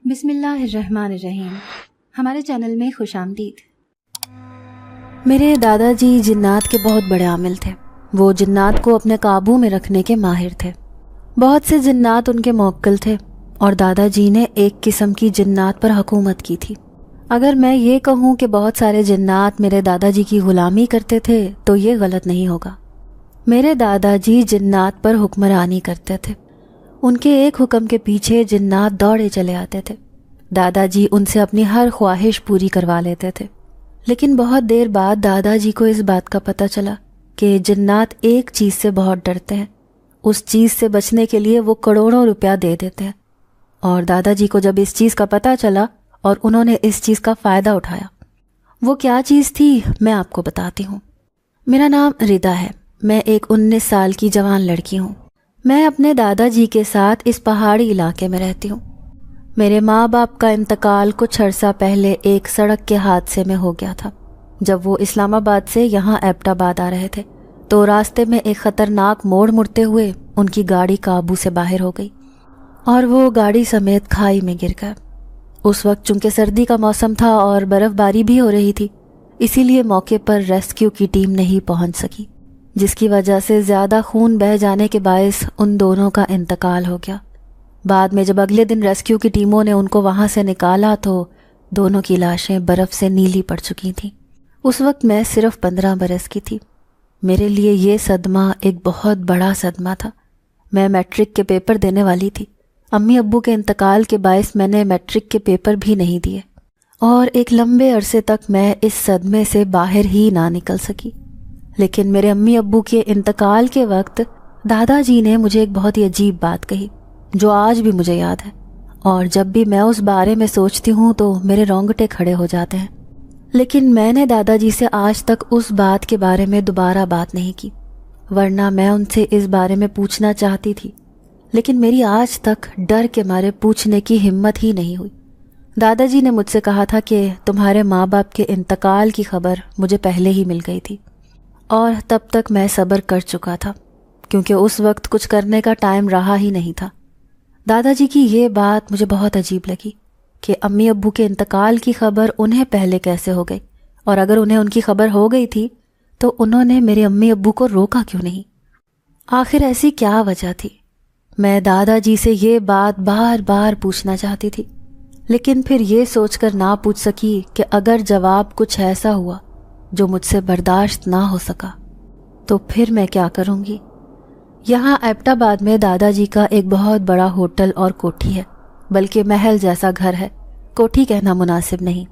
بسم اللہ الرحمن الرحیم۔ ہمارے چینل میں خوش آمدید۔ میرے دادا جی جنات کے بہت بڑے عامل تھے۔ وہ جنات کو اپنے قابو میں رکھنے کے ماہر تھے۔ بہت سے جنات ان کے موکل تھے اور دادا جی نے ایک قسم کی جنات پر حکومت کی تھی۔ اگر میں یہ کہوں کہ بہت سارے جنات میرے دادا جی کی غلامی کرتے تھے تو یہ غلط نہیں ہوگا۔ میرے دادا جی جنات پر حکمرانی کرتے تھے۔ ان کے ایک حکم کے پیچھے جنات دوڑے چلے آتے تھے۔ دادا جی ان سے اپنی ہر خواہش پوری کروا لیتے تھے، لیکن بہت دیر بعد دادا جی کو اس بات کا پتہ چلا کہ جنات ایک چیز سے بہت ڈرتے ہیں۔ اس چیز سے بچنے کے لیے وہ کروڑوں روپیہ دے دیتے ہیں، اور دادا جی کو جب اس چیز کا پتہ چلا اور انہوں نے اس چیز کا فائدہ اٹھایا۔ وہ کیا چیز تھی میں آپ کو بتاتی ہوں۔ میرا نام ردا ہے۔ میں ایک 19 سال کی جوان لڑکی ہوں۔ میں اپنے دادا جی کے ساتھ اس پہاڑی علاقے میں رہتی ہوں۔ میرے ماں باپ کا انتقال کچھ عرصہ پہلے ایک سڑک کے حادثے میں ہو گیا تھا۔ جب وہ اسلام آباد سے یہاں ایبٹ آباد آ رہے تھے تو راستے میں ایک خطرناک موڑ مڑتے ہوئے ان کی گاڑی قابو سے باہر ہو گئی اور وہ گاڑی سمیت کھائی میں گر گئے۔ اس وقت چونکہ سردی کا موسم تھا اور برف باری بھی ہو رہی تھی، اسی لیے موقع پر ریسکیو کی ٹیم نہیں پہنچ سکی، جس کی وجہ سے زیادہ خون بہہ جانے کے باعث ان دونوں کا انتقال ہو گیا۔ بعد میں جب اگلے دن ریسکیو کی ٹیموں نے ان کو وہاں سے نکالا تو دونوں کی لاشیں برف سے نیلی پڑ چکی تھیں۔ اس وقت میں صرف 15 برس کی تھی۔ میرے لیے یہ صدمہ ایک بہت بڑا صدمہ تھا۔ میں میٹرک کے پیپر دینے والی تھی۔ امی ابو کے انتقال کے باعث میں نے میٹرک کے پیپر بھی نہیں دیے، اور ایک لمبے عرصے تک میں اس صدمے سے باہر ہی نہ نکل سکی۔ لیکن میرے امی ابو کے انتقال کے وقت دادا جی نے مجھے ایک بہت ہی عجیب بات کہی جو آج بھی مجھے یاد ہے، اور جب بھی میں اس بارے میں سوچتی ہوں تو میرے رونگٹے کھڑے ہو جاتے ہیں۔ لیکن میں نے دادا جی سے آج تک اس بات کے بارے میں دوبارہ بات نہیں کی، ورنہ میں ان سے اس بارے میں پوچھنا چاہتی تھی، لیکن میری آج تک ڈر کے مارے پوچھنے کی ہمت ہی نہیں ہوئی۔ دادا جی نے مجھ سے کہا تھا کہ تمہارے ماں باپ کے انتقال کی خبر مجھے پہلے ہی مل گئی تھی، اور تب تک میں صبر کر چکا تھا کیونکہ اس وقت کچھ کرنے کا ٹائم رہا ہی نہیں تھا۔ دادا جی کی یہ بات مجھے بہت عجیب لگی کہ امی ابو کے انتقال کی خبر انہیں پہلے کیسے ہو گئی، اور اگر انہیں ان کی خبر ہو گئی تھی تو انہوں نے میرے امی ابو کو روکا کیوں نہیں؟ آخر ایسی کیا وجہ تھی؟ میں دادا جی سے یہ بات بار بار پوچھنا چاہتی تھی، لیکن پھر یہ سوچ کر نہ پوچھ سکی کہ اگر جواب کچھ ایسا ہوا جو مجھ سے برداشت نہ ہو سکا تو پھر میں کیا کروں گی؟ یہاں ایبٹ آباد میں دادا جی کا ایک بہت بڑا ہوٹل اور کوٹھی ہے، بلکہ محل جیسا گھر ہے، کوٹھی کہنا مناسب نہیں۔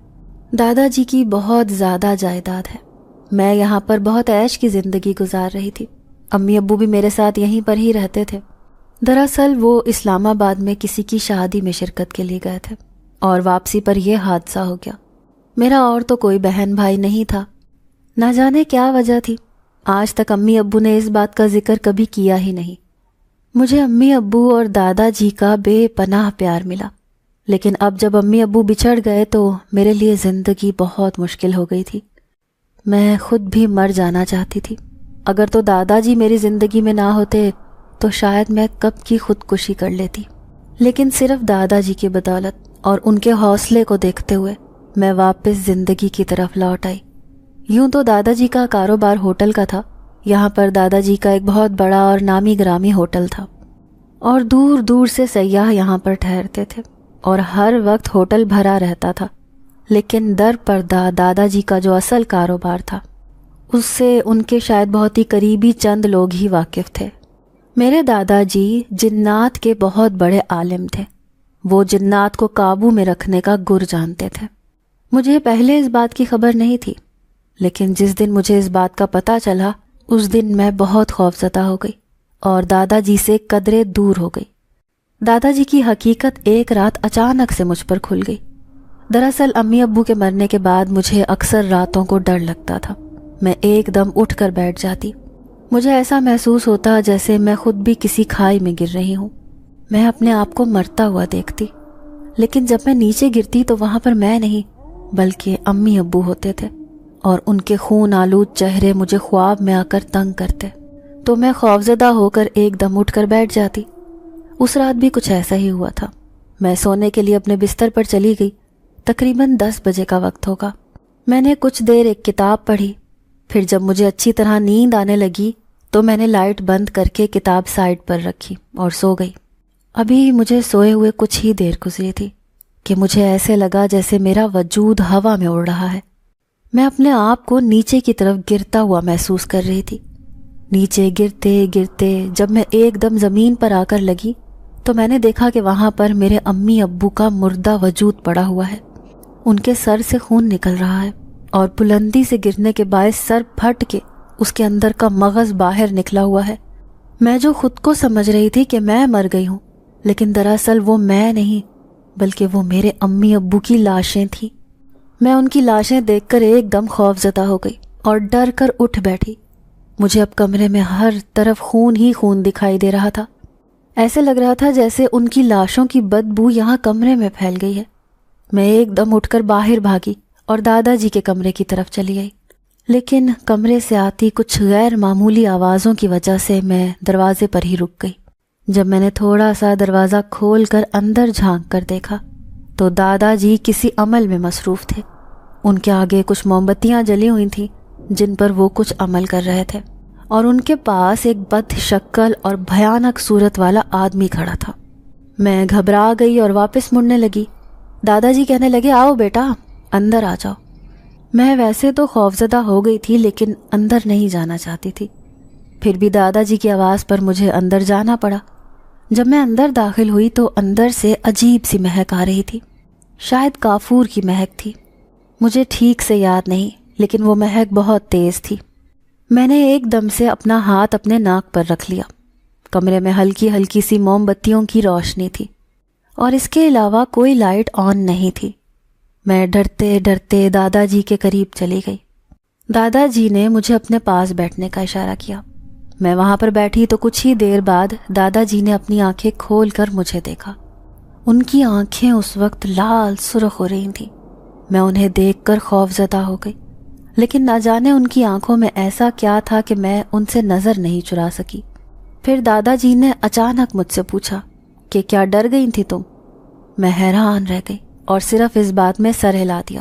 دادا جی کی بہت زیادہ جائیداد ہے۔ میں یہاں پر بہت عیش کی زندگی گزار رہی تھی۔ امی ابو بھی میرے ساتھ یہیں پر ہی رہتے تھے۔ دراصل وہ اسلام آباد میں کسی کی شادی میں شرکت کے لیے گئے تھے، اور واپسی پر یہ حادثہ ہو گیا۔ میرا اور تو کوئی بہن بھائی نہیں تھا۔ نہ جانے کیا وجہ تھی، آج تک امی ابو نے اس بات کا ذکر کبھی کیا ہی نہیں۔ مجھے امی ابو اور دادا جی کا بے پناہ پیار ملا، لیکن اب جب امی ابو بچھڑ گئے تو میرے لیے زندگی بہت مشکل ہو گئی تھی۔ میں خود بھی مر جانا چاہتی تھی۔ اگر تو دادا جی میری زندگی میں نہ ہوتے تو شاید میں کب کی خودکشی کر لیتی، لیکن صرف دادا جی کی بدولت اور ان کے حوصلے کو دیکھتے ہوئے میں واپس زندگی کی طرف لوٹ آئی۔ یوں تو دادا جی کا کاروبار ہوٹل کا تھا۔ یہاں پر دادا جی کا ایک بہت بڑا اور نامی گرامی ہوٹل تھا، اور دور دور سے سیاح یہاں پر ٹھہرتے تھے، اور ہر وقت ہوٹل بھرا رہتا تھا۔ لیکن در پردہ دادا جی کا جو اصل کاروبار تھا اس سے ان کے شاید بہت ہی قریبی چند لوگ ہی واقف تھے۔ میرے دادا جی جنات کے بہت بڑے عالم تھے۔ وہ جنات کو قابو میں رکھنے کا گر جانتے تھے۔ مجھے پہلے اس بات کی خبر نہیں تھی، لیکن جس دن مجھے اس بات کا پتہ چلا اس دن میں بہت خوفزدہ ہو گئی اور دادا جی سے قدرے دور ہو گئی۔ دادا جی کی حقیقت ایک رات اچانک سے مجھ پر کھل گئی۔ دراصل امی ابو کے مرنے کے بعد مجھے اکثر راتوں کو ڈر لگتا تھا۔ میں ایک دم اٹھ کر بیٹھ جاتی۔ مجھے ایسا محسوس ہوتا جیسے میں خود بھی کسی کھائی میں گر رہی ہوں۔ میں اپنے آپ کو مرتا ہوا دیکھتی، لیکن جب میں نیچے گرتی تو وہاں پر میں نہیں بلکہ امی ابو ہوتے تھے، اور ان کے خون آلود چہرے مجھے خواب میں آ کر تنگ کرتے، تو میں خوفزدہ ہو کر ایک دم اٹھ کر بیٹھ جاتی۔ اس رات بھی کچھ ایسا ہی ہوا تھا۔ میں سونے کے لیے اپنے بستر پر چلی گئی۔ تقریباً 10 بجے کا وقت ہوگا۔ میں نے کچھ دیر ایک کتاب پڑھی، پھر جب مجھے اچھی طرح نیند آنے لگی تو میں نے لائٹ بند کر کے کتاب سائڈ پر رکھی اور سو گئی۔ ابھی مجھے سوئے ہوئے کچھ ہی دیر گزری تھی کہ مجھے ایسے لگا جیسے میرا وجود ہوا میں اڑ رہا ہے۔ میں اپنے آپ کو نیچے کی طرف گرتا ہوا محسوس کر رہی تھی۔ نیچے گرتے گرتے جب میں ایک دم زمین پر آ کر لگی تو میں نے دیکھا کہ وہاں پر میرے امی ابو کا مردہ وجود پڑا ہوا ہے۔ ان کے سر سے خون نکل رہا ہے اور بلندی سے گرنے کے باعث سر پھٹ کے اس کے اندر کا مغز باہر نکلا ہوا ہے۔ میں جو خود کو سمجھ رہی تھی کہ میں مر گئی ہوں، لیکن دراصل وہ میں نہیں بلکہ وہ میرے امی ابو کی لاشیں تھیں۔ میں ان کی لاشیں دیکھ کر ایک دم خوف زدہ ہو گئی اور ڈر کر اٹھ بیٹھی۔ مجھے اب کمرے میں ہر طرف خون ہی خون دکھائی دے رہا تھا۔ ایسے لگ رہا تھا جیسے ان کی لاشوں کی بدبو یہاں کمرے میں پھیل گئی ہے۔ میں ایک دم اٹھ کر باہر بھاگی اور دادا جی کے کمرے کی طرف چلی گئی، لیکن کمرے سے آتی کچھ غیر معمولی آوازوں کی وجہ سے میں دروازے پر ہی رک گئی۔ جب میں نے تھوڑا سا دروازہ کھول کر اندر جھانک کر دیکھا تو دادا جی کسی عمل میں مصروف تھے۔ ان کے آگے کچھ موم بتیاں جلی ہوئی تھیں جن پر وہ کچھ عمل کر رہے تھے، اور ان کے پاس ایک بد شکل اور بھیانک صورت والا آدمی کھڑا تھا۔ میں گھبرا گئی اور واپس مڑنے لگی۔ دادا جی کہنے لگے، آؤ بیٹا اندر آ جاؤ۔ میں ویسے تو خوفزدہ ہو گئی تھی لیکن اندر نہیں جانا چاہتی تھی، پھر بھی دادا جی کی آواز پر مجھے اندر جانا پڑا۔ جب میں اندر داخل ہوئی تو اندر سے عجیب سی مہک آ رہی تھی، شاید کافور کی مہک تھی، مجھے ٹھیک سے یاد نہیں، لیکن وہ مہک بہت تیز تھی۔ میں نے ایک دم سے اپنا ہاتھ اپنے ناک پر رکھ لیا۔ کمرے میں ہلکی ہلکی سی موم بتیوں کی روشنی تھی اور اس کے علاوہ کوئی لائٹ آن نہیں تھی۔ میں ڈرتے ڈرتے دادا جی کے قریب چلی گئی۔ دادا جی نے مجھے اپنے پاس بیٹھنے کا اشارہ کیا۔ میں وہاں پر بیٹھی تو کچھ ہی دیر بعد دادا جی نے اپنی آنکھیں کھول کر مجھے دیکھا۔ ان کی آنکھیں اس وقت لال سرخ ہو رہی تھیں۔ میں انہیں دیکھ کر خوفزدہ ہو گئی، لیکن نہ جانے ان کی آنکھوں میں ایسا کیا تھا کہ میں ان سے نظر نہیں چرا سکی۔ پھر دادا جی نے اچانک مجھ سے پوچھا کہ کیا ڈر گئی تھی تم؟ میں حیران رہ گئی اور صرف اس بات میں سر ہلا دیا،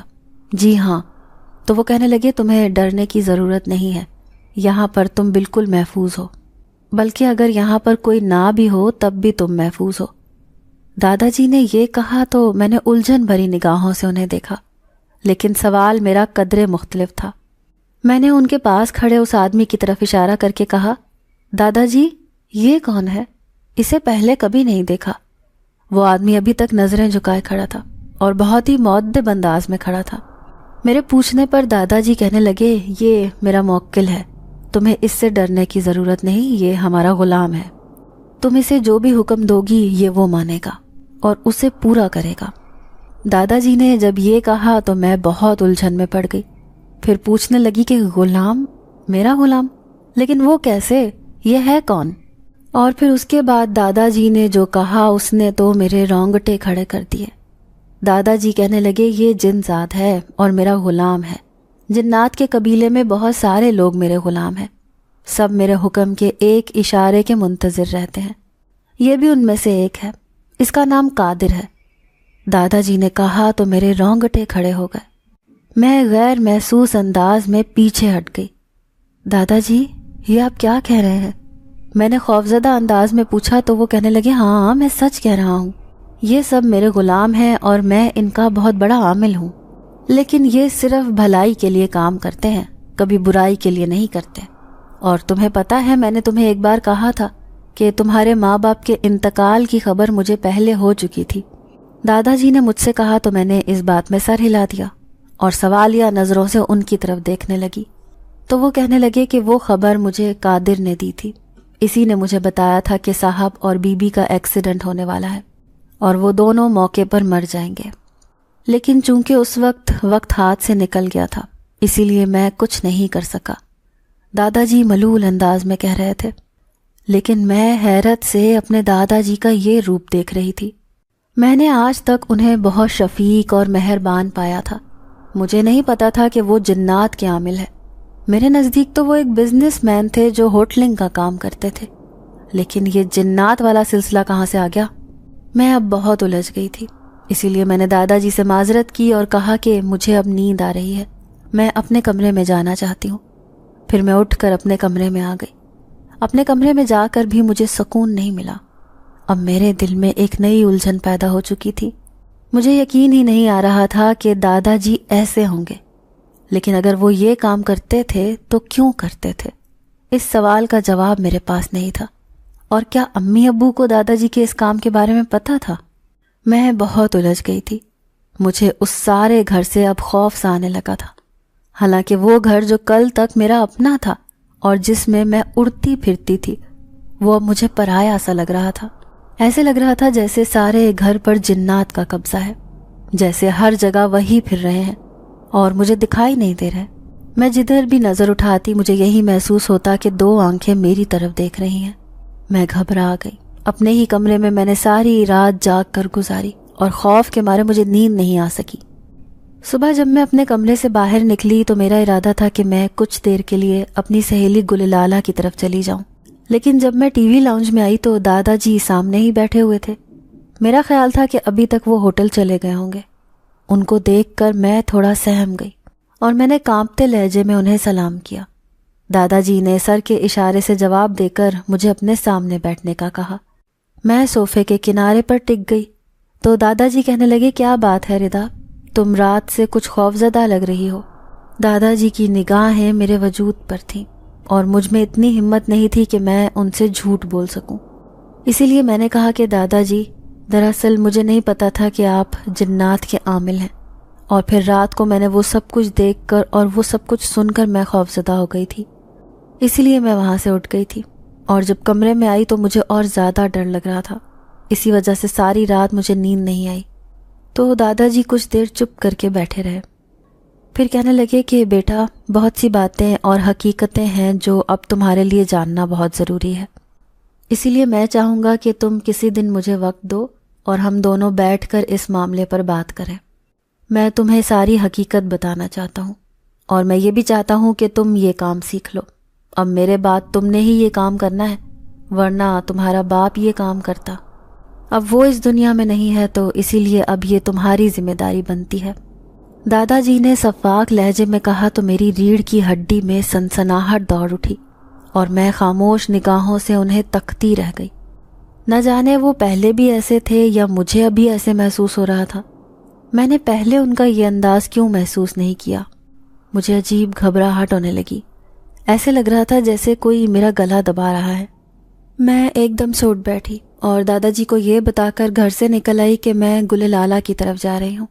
جی ہاں۔ تو وہ کہنے لگے، تمہیں ڈرنے کی ضرورت نہیں ہے، یہاں پر تم بالکل محفوظ ہو، بلکہ اگر یہاں پر کوئی نہ بھی ہو تب بھی تم محفوظ ہو۔ دادا جی نے یہ کہا تو میں نے الجھن بھری نگاہوں سے انہیں دیکھا، لیکن سوال میرا قدرے مختلف تھا۔ میں نے ان کے پاس کھڑے اس آدمی کی طرف اشارہ کر کے کہا، دادا جی یہ کون ہے؟ اسے پہلے کبھی نہیں دیکھا۔ وہ آدمی ابھی تک نظریں جھکائے کھڑا تھا اور بہت ہی مؤدب انداز میں کھڑا تھا۔ میرے پوچھنے پر دادا جی کہنے لگے، یہ میرا موکل ہے، تمہیں اس سے ڈرنے کی ضرورت نہیں، یہ ہمارا غلام ہے، تم اسے جو بھی حکم دو گی یہ وہ مانے گا اور اسے پورا کرے گا۔ دادا جی نے جب یہ کہا تو میں بہت الجھن میں پڑ گئی، پھر پوچھنے لگی کہ غلام؟ میرا غلام؟ لیکن وہ کیسے؟ یہ ہے کون؟ اور پھر اس کے بعد دادا جی نے جو کہا اس نے تو میرے رونگٹے کھڑے کر دیے۔ دادا جی کہنے لگے، یہ جن ذات ہے اور میرا غلام ہے۔ جنات کے قبیلے میں بہت سارے لوگ میرے غلام ہیں، سب میرے حکم کے ایک اشارے کے منتظر رہتے ہیں، یہ بھی ان میں سے ایک ہے، اس کا نام قادر ہے۔ دادا جی نے کہا تو میرے رونگٹے کھڑے ہو گئے۔ میں غیر محسوس انداز میں پیچھے ہٹ گئی۔ دادا جی یہ آپ کیا کہہ رہے ہیں؟ میں نے خوفزدہ انداز میں پوچھا تو وہ کہنے لگے، ہاں میں سچ کہہ رہا ہوں، یہ سب میرے غلام ہیں اور میں ان کا بہت بڑا عامل ہوں، لیکن یہ صرف بھلائی کے لیے کام کرتے ہیں، کبھی برائی کے لیے نہیں کرتے۔ اور تمہیں پتہ ہے میں نے تمہیں ایک بار کہا تھا کہ تمہارے ماں باپ کے انتقال کی خبر مجھے پہلے ہو چکی تھی۔ دادا جی نے مجھ سے کہا تو میں نے اس بات میں سر ہلا دیا اور سوالیہ نظروں سے ان کی طرف دیکھنے لگی۔ تو وہ کہنے لگے کہ وہ خبر مجھے قادر نے دی تھی، اسی نے مجھے بتایا تھا کہ صاحب اور بی بی کا ایکسیڈنٹ ہونے والا ہے اور وہ دونوں موقع پر مر جائیں گے، لیکن چونکہ اس وقت ہاتھ سے نکل گیا تھا اسی لیے میں کچھ نہیں کر سکا۔ دادا جی ملول انداز میں کہہ رہے تھے، لیکن میں حیرت سے اپنے دادا جی کا یہ روپ دیکھ رہی تھی۔ میں نے آج تک انہیں بہت شفیق اور مہربان پایا تھا، مجھے نہیں پتا تھا کہ وہ جنات کے عامل ہے۔ میرے نزدیک تو وہ ایک بزنس مین تھے جو ہوٹلنگ کا کام کرتے تھے، لیکن یہ جنات والا سلسلہ کہاں سے آ گیا؟ میں اب بہت الجھ گئی تھی، اسی لیے میں نے دادا جی سے معذرت کی اور کہا کہ مجھے اب نیند آ رہی ہے، میں اپنے کمرے میں جانا چاہتی ہوں۔ پھر میں اٹھ کر اپنے کمرے میں آ گئی۔ اپنے کمرے میں جا کر بھی مجھے سکون نہیں ملا۔ اب میرے دل میں ایک نئی الجھن پیدا ہو چکی تھی۔ مجھے یقین ہی نہیں آ رہا تھا کہ دادا جی ایسے ہوں گے، لیکن اگر وہ یہ کام کرتے تھے تو کیوں کرتے تھے؟ اس سوال کا جواب میرے پاس نہیں تھا۔ اور کیا امی ابو کو دادا جی کے اس کام کے بارے میں پتہ تھا؟ میں بہت الجھ گئی تھی۔ مجھے اس سارے گھر سے اب خوف سا آنے لگا تھا، حالانکہ وہ گھر جو کل تک میرا اپنا تھا اور جس میں میں اڑتی پھرتی تھی، وہ اب مجھے پرایا سا لگ رہا تھا۔ ایسے لگ رہا تھا جیسے سارے گھر پر جنات کا قبضہ ہے، جیسے ہر جگہ وہی پھر رہے ہیں اور مجھے دکھائی نہیں دے رہے۔ میں جدھر بھی نظر اٹھاتی مجھے یہی محسوس ہوتا کہ 2 آنکھیں میری طرف دیکھ رہی ہیں۔ میں گھبرا گئی۔ اپنے ہی کمرے میں نے ساری رات جاگ کر گزاری اور خوف کے مارے مجھے نیند نہیں آ سکی۔ صبح جب میں اپنے کمرے سے باہر نکلی تو میرا ارادہ تھا کہ میں کچھ دیر کے لیے اپنی سہیلی گل لالہ کی طرف چلی جاؤں، لیکن جب میں ٹی وی لاؤنج میں آئی تو دادا جی سامنے ہی بیٹھے ہوئے تھے۔ میرا خیال تھا کہ ابھی تک وہ ہوٹل چلے گئے ہوں گے۔ ان کو دیکھ کر میں تھوڑا سہم گئی اور میں نے کانپتے لہجے میں انہیں سلام کیا۔ دادا جی نے سر کے اشارے سے جواب دے کر مجھے اپنے سامنے بیٹھنے کا کہا۔ میں صوفے کے کنارے پر ٹک گئی تو دادا جی کہنے لگے، کیا بات ہے ردا، تم رات سے کچھ خوف زدہ لگ رہی ہو۔ دادا جی کی نگاہیں میرے وجود پر تھیں اور مجھ میں اتنی ہمت نہیں تھی کہ میں ان سے جھوٹ بول سکوں۔ اسی لیے میں نے کہا کہ دادا جی، دراصل مجھے نہیں پتا تھا کہ آپ جنات کے عامل ہیں، اور پھر رات کو میں نے وہ سب کچھ دیکھ کر اور وہ سب کچھ سن کر میں خوفزدہ ہو گئی تھی، اسی لیے میں وہاں سے اٹھ گئی تھی، اور جب کمرے میں آئی تو مجھے اور زیادہ ڈر لگ رہا تھا۔ اسی وجہ سے ساری رات مجھے نیند نہیں آئی۔ تو دادا جی کچھ دیر چپ کر کے بیٹھے رہے، پھر کہنے لگے کہ بیٹا، بہت سی باتیں اور حقیقتیں ہیں جو اب تمہارے لیے جاننا بہت ضروری ہے، اسی لیے میں چاہوں گا کہ تم کسی دن مجھے وقت دو اور ہم دونوں بیٹھ کر اس معاملے پر بات کریں۔ میں تمہیں ساری حقیقت بتانا چاہتا ہوں، اور میں یہ بھی چاہتا ہوں کہ تم یہ کام سیکھ لو۔ اب میرے بعد تم نے ہی یہ کام کرنا ہے، ورنہ تمہارا باپ یہ کام کرتا۔ اب وہ اس دنیا میں نہیں ہے تو اسی لیے اب یہ تمہاری ذمہ داری بنتی ہے۔ دادا جی نے سفاک لہجے میں کہا تو میری ریڑھ کی ہڈی میں سنسناہٹ دوڑ اٹھی اور میں خاموش نگاہوں سے انہیں تکتی رہ گئی۔ نہ جانے وہ پہلے بھی ایسے تھے یا مجھے ابھی ایسے محسوس ہو رہا تھا۔ میں نے پہلے ان کا یہ انداز کیوں محسوس نہیں کیا؟ مجھے عجیب گھبراہٹ ہونے لگی، ایسے لگ رہا تھا جیسے کوئی میرا گلا دبا رہا ہے۔ میں ایک دم سے اٹھ بیٹھی اور دادا جی کو یہ بتا کر گھر سے نکل آئی کہ میں گل لالہ کی طرف جا رہی ہوں۔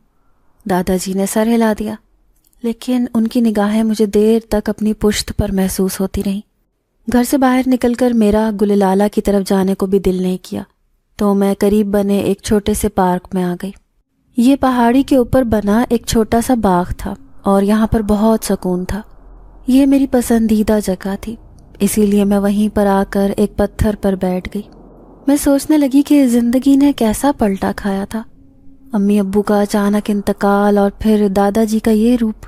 دادا جی نے سر ہلا دیا، لیکن ان کی نگاہیں مجھے دیر تک اپنی پشت پر محسوس ہوتی رہیں۔ گھر سے باہر نکل کر میرا گل لالہ کی طرف جانے کو بھی دل نہیں کیا، تو میں قریب بنے ایک چھوٹے سے پارک میں آ گئی۔ یہ پہاڑی کے اوپر بنا ایک چھوٹا سا باغ تھا اور یہاں پر بہت سکون تھا۔ یہ میری پسندیدہ جگہ تھی، اسی لیے میں وہیں پر آ کر ایک پتھر پر بیٹھ گئی۔ میں سوچنے لگی کہ زندگی نے کیسا پلٹا کھایا تھا۔ امی ابو کا اچانک انتقال اور پھر دادا جی کا یہ روپ،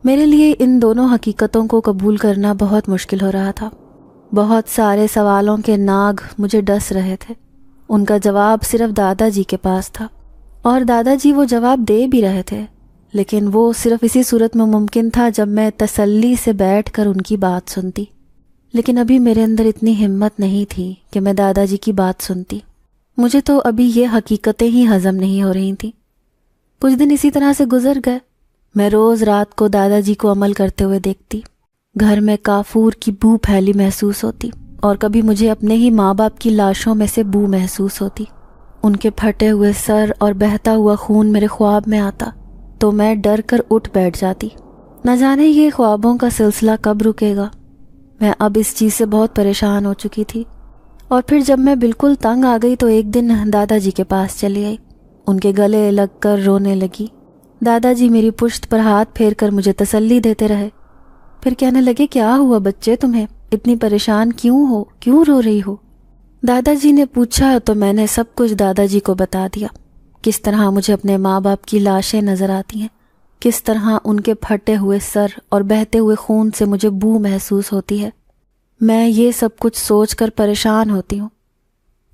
میرے لیے ان دونوں حقیقتوں کو قبول کرنا بہت مشکل ہو رہا تھا۔ بہت سارے سوالوں کے ناگ مجھے ڈس رہے تھے، ان کا جواب صرف دادا جی کے پاس تھا، اور دادا جی وہ جواب دے بھی رہے تھے، لیکن وہ صرف اسی صورت میں ممکن تھا جب میں تسلی سے بیٹھ کر ان کی بات سنتی۔ لیکن ابھی میرے اندر اتنی ہمت نہیں تھی کہ میں دادا جی کی بات سنتی۔ مجھے تو ابھی یہ حقیقتیں ہی ہضم نہیں ہو رہی تھیں۔ کچھ دن اسی طرح سے گزر گئے۔ میں روز رات کو دادا جی کو عمل کرتے ہوئے دیکھتی۔ گھر میں کافور کی بو پھیلی محسوس ہوتی، اور کبھی مجھے اپنے ہی ماں باپ کی لاشوں میں سے بو محسوس ہوتی۔ ان کے پھٹے ہوئے سر اور بہتا ہوا خون میرے خواب میں آتا تو میں ڈر کر اٹھ بیٹھ جاتی۔ نہ جانے یہ خوابوں کا سلسلہ کب رکے گا۔ میں اب اس چیز سے بہت پریشان ہو چکی تھی، اور پھر جب میں بالکل تنگ آ گئی تو ایک دن دادا جی کے پاس چلی آئی۔ ان کے گلے لگ کر رونے لگی۔ دادا جی میری پشت پر ہاتھ پھیر کر مجھے تسلی دیتے رہے، پھر کہنے لگے، کیا ہوا بچے، تمہیں اتنی پریشان کیوں ہو، کیوں رو رہی ہو؟ دادا جی نے پوچھا تو میں نے سب کچھ دادا جی کو بتا دیا، کس طرح مجھے اپنے ماں باپ کی لاشیں نظر آتی ہیں، کس طرح ان کے پھٹے ہوئے سر اور بہتے ہوئے خون سے مجھے بو محسوس ہوتی ہے۔ میں یہ سب کچھ سوچ کر پریشان ہوتی ہوں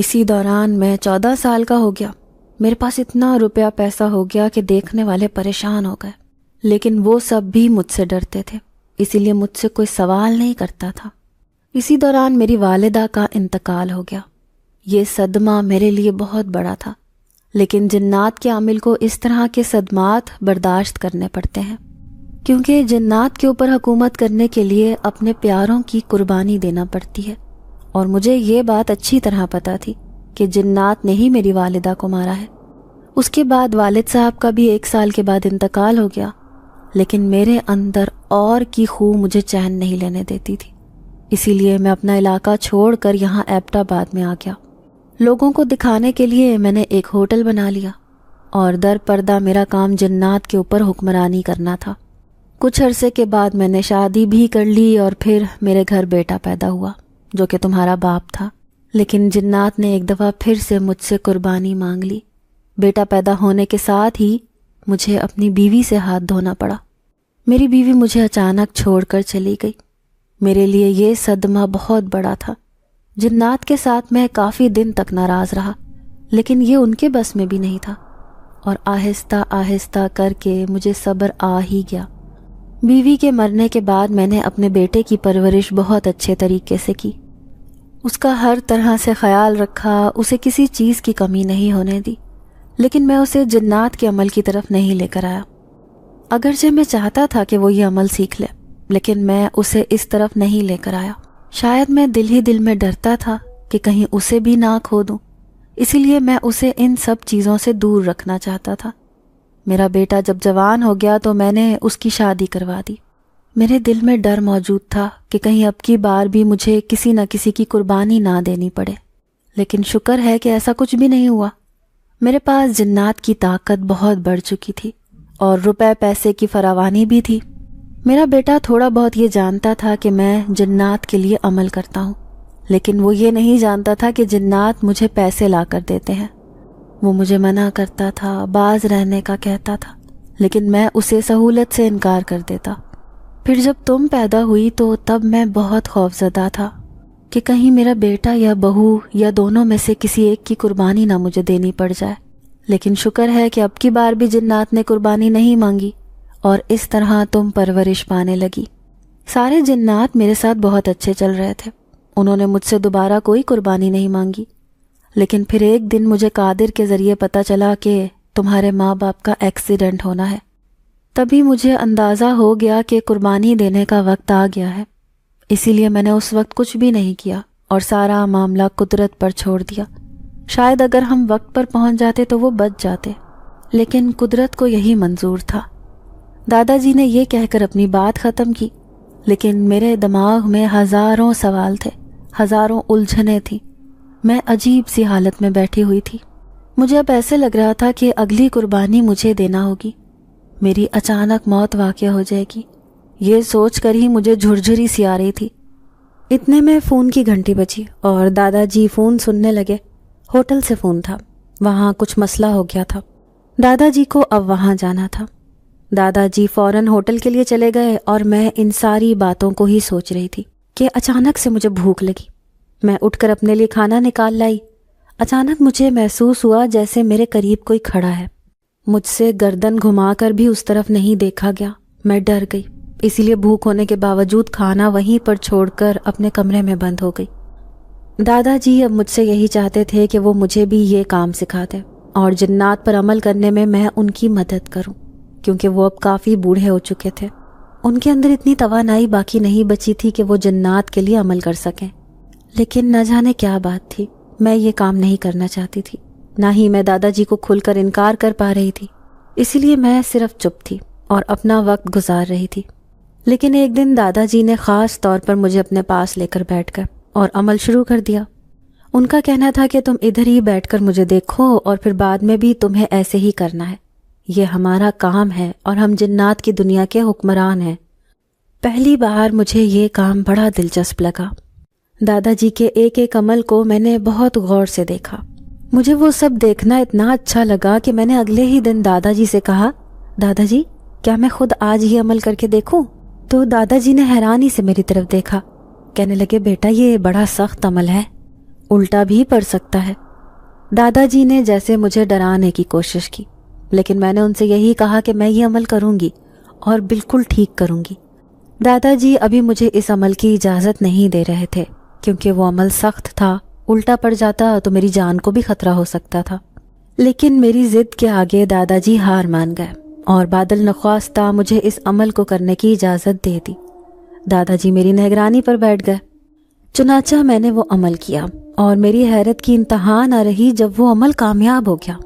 اسی دوران میں 14 سال کا ہو گیا. میرے پاس اتنا روپیہ پیسہ ہو گیا کہ دیکھنے والے پریشان ہو گئے، لیکن وہ سب بھی مجھ سے ڈرتے تھے، اسی لیے مجھ سے کوئی سوال نہیں کرتا تھا. اسی دوران میری والدہ کا انتقال ہو گیا. یہ صدمہ میرے لیے بہت بڑا تھا، لیکن جنات کے عامل کو اس طرح کے صدمات برداشت کرنے پڑتے ہیں، کیونکہ جنات کے اوپر حکومت کرنے کے لیے اپنے پیاروں کی قربانی دینا پڑتی ہے. اور مجھے یہ بات اچھی طرح پتہ تھی کہ جنات نے ہی میری والدہ کو مارا ہے. اس کے بعد والد صاحب کا بھی 1 سال کے بعد انتقال ہو گیا، لیکن میرے اندر اور کی خو مجھے چین نہیں لینے دیتی تھی. اسی لیے میں اپنا علاقہ چھوڑ کر یہاں ایبٹ آباد میں آ گیا. لوگوں کو دکھانے کے لیے میں نے ایک ہوٹل بنا لیا اور در پردہ میرا کام جنات کے اوپر حکمرانی کرنا تھا. کچھ عرصے کے بعد میں نے شادی بھی کر لی اور پھر میرے گھر بیٹا پیدا ہوا جو کہ تمہارا باپ تھا. لیکن جنات نے ایک دفعہ پھر سے مجھ سے قربانی مانگ لی. بیٹا پیدا ہونے کے ساتھ ہی مجھے اپنی بیوی سے ہاتھ دھونا پڑا. میری بیوی مجھے اچانک چھوڑ کر چلی گئی. میرے لیے یہ صدمہ بہت بڑا تھا. جنات کے ساتھ میں کافی دن تک ناراض رہا، لیکن یہ ان کے بس میں بھی نہیں تھا، اور آہستہ آہستہ کر کے مجھے صبر آ ہی گیا. بیوی کے مرنے کے بعد میں نے اپنے بیٹے کی پرورش بہت اچھے طریقے سے کی. اس کا ہر طرح سے خیال رکھا، اسے کسی چیز کی کمی نہیں ہونے دی. لیکن میں اسے جنات کے عمل کی طرف نہیں لے کر آیا. اگرچہ میں چاہتا تھا کہ وہ یہ عمل سیکھ لے، لیکن میں اسے اس طرف نہیں لے کر آیا. شاید میں دل ہی دل میں ڈرتا تھا کہ کہیں اسے بھی نہ کھو دوں، اسی لیے میں اسے ان سب چیزوں سے دور رکھنا چاہتا تھا. میرا بیٹا جب جوان ہو گیا تو میں نے اس کی شادی کروا دی. میرے دل میں ڈر موجود تھا کہ کہیں اب کی بار بھی مجھے کسی نہ کسی کی قربانی نہ دینی پڑے، لیکن شکر ہے کہ ایسا کچھ بھی نہیں ہوا. میرے پاس جنات کی طاقت بہت بڑھ چکی تھی اور روپے پیسے کی فراوانی بھی تھی. میرا بیٹا تھوڑا بہت یہ جانتا تھا کہ میں جنات کے لیے عمل کرتا ہوں، لیکن وہ یہ نہیں جانتا تھا کہ جنات مجھے پیسے لا کر دیتے ہیں. وہ مجھے منع کرتا تھا، باز رہنے کا کہتا تھا، لیکن میں اسے سہولت سے انکار کر دیتا. پھر جب تم پیدا ہوئی تو تب میں بہت خوفزدہ تھا کہ کہیں میرا بیٹا یا بہو یا دونوں میں سے کسی ایک کی قربانی نہ مجھے دینی پڑ جائے. لیکن شکر ہے کہ اب کی بار بھی جنات نے قربانی نہیں مانگی اور اس طرح تم پرورش پانے لگی. سارے جنات میرے ساتھ بہت اچھے چل رہے تھے، انہوں نے مجھ سے دوبارہ کوئی قربانی نہیں مانگی. لیکن پھر ایک دن مجھے قادر کے ذریعے پتہ چلا کہ تمہارے ماں باپ کا ایکسیڈنٹ ہونا ہے. تبھی مجھے اندازہ ہو گیا کہ قربانی دینے کا وقت آ گیا ہے. اسی لیے میں نے اس وقت کچھ بھی نہیں کیا اور سارا معاملہ قدرت پر چھوڑ دیا. شاید اگر ہم وقت پر پہنچ جاتے تو وہ بچ جاتے، لیکن قدرت کو یہی منظور تھا. دادا جی نے یہ کہہ کر اپنی بات ختم کی، لیکن میرے دماغ میں ہزاروں سوال تھے، ہزاروں الجھنیں تھیں. میں عجیب سی حالت میں بیٹھی ہوئی تھی. مجھے اب ایسے لگ رہا تھا کہ اگلی قربانی مجھے دینا ہوگی، میری اچانک موت واقع ہو جائے گی. یہ سوچ کر ہی مجھے جھرجھری سی آ رہی تھی. اتنے میں فون کی گھنٹی بجی اور دادا جی فون سننے لگے. ہوٹل سے فون تھا، وہاں کچھ مسئلہ ہو گیا تھا. دادا جی کو اب وہاں جانا تھا. دادا جی فوراً ہوٹل کے لیے چلے گئے اور میں ان ساری باتوں کو ہی سوچ رہی تھی کہ اچانک سے مجھے بھوک لگی. میں اٹھ کر اپنے لیے کھانا نکال لائی. اچانک مجھے محسوس ہوا جیسے میرے قریب کوئی کھڑا ہے. مجھ سے گردن گھما کر بھی اس طرف نہیں دیکھا گیا. میں ڈر گئی، اسی لیے بھوک ہونے کے باوجود کھانا وہیں پر چھوڑ کر اپنے کمرے میں بند ہو گئی. دادا جی اب مجھ سے یہی چاہتے تھے کہ وہ مجھے بھی یہ کام سکھا دیں اور جنات پر عمل کرنے میں میں ان کی مدد کروں، کیونکہ وہ اب کافی بوڑھے ہو چکے تھے. ان کے اندر اتنی توانائی باقی نہیں بچی تھی کہ وہ جنات کے لیے عمل کر سکیں. لیکن نہ جانے کیا بات تھی، میں یہ کام نہیں کرنا چاہتی تھی، نہ ہی میں دادا جی کو کھل کر انکار کر پا رہی تھی. اسی لیے میں صرف چپ تھی اور اپنا وقت گزار رہی تھی. لیکن ایک دن دادا جی نے خاص طور پر مجھے اپنے پاس لے کر بیٹھ گئے اور عمل شروع کر دیا. ان کا کہنا تھا کہ تم ادھر ہی بیٹھ کر مجھے دیکھو اور پھر بعد میں بھی تمہیں ایسے ہی کرنا ہے. یہ ہمارا کام ہے اور ہم جنات کی دنیا کے حکمران ہیں. پہلی بار مجھے یہ کام بڑا دلچسپ لگا. دادا جی کے ایک ایک عمل کو میں نے بہت غور سے دیکھا. مجھے وہ سب دیکھنا اتنا اچھا لگا کہ میں نے اگلے ہی دن دادا جی سے کہا، دادا جی کیا میں خود آج ہی عمل کر کے دیکھوں؟ تو دادا جی نے حیرانی سے میری طرف دیکھا. کہنے لگے، بیٹا یہ بڑا سخت عمل ہے الٹا بھی پڑ سکتا ہے۔ دادا جی نے جیسے مجھے ڈرانے کی کوشش کی، لیکن میں نے ان سے یہی کہا کہ میں یہ عمل کروں گی اور بالکل ٹھیک کروں گی۔ دادا جی ابھی مجھے اس عمل کی اجازت نہیں دے رہے تھے کیونکہ وہ عمل سخت تھا، الٹا پڑ جاتا تو میری جان کو بھی خطرہ ہو سکتا تھا۔ لیکن میری ضد کے آگے دادا جی ہار مان گئے اور بادل نخواستہ مجھے اس عمل کو کرنے کی اجازت دے دی۔ دادا جی میری نگرانی پر بیٹھ گئے۔ چنانچہ میں نے وہ عمل کیا اور میری حیرت کی انتہا نہ رہی جب وہ عمل کامیاب ہو گیا۔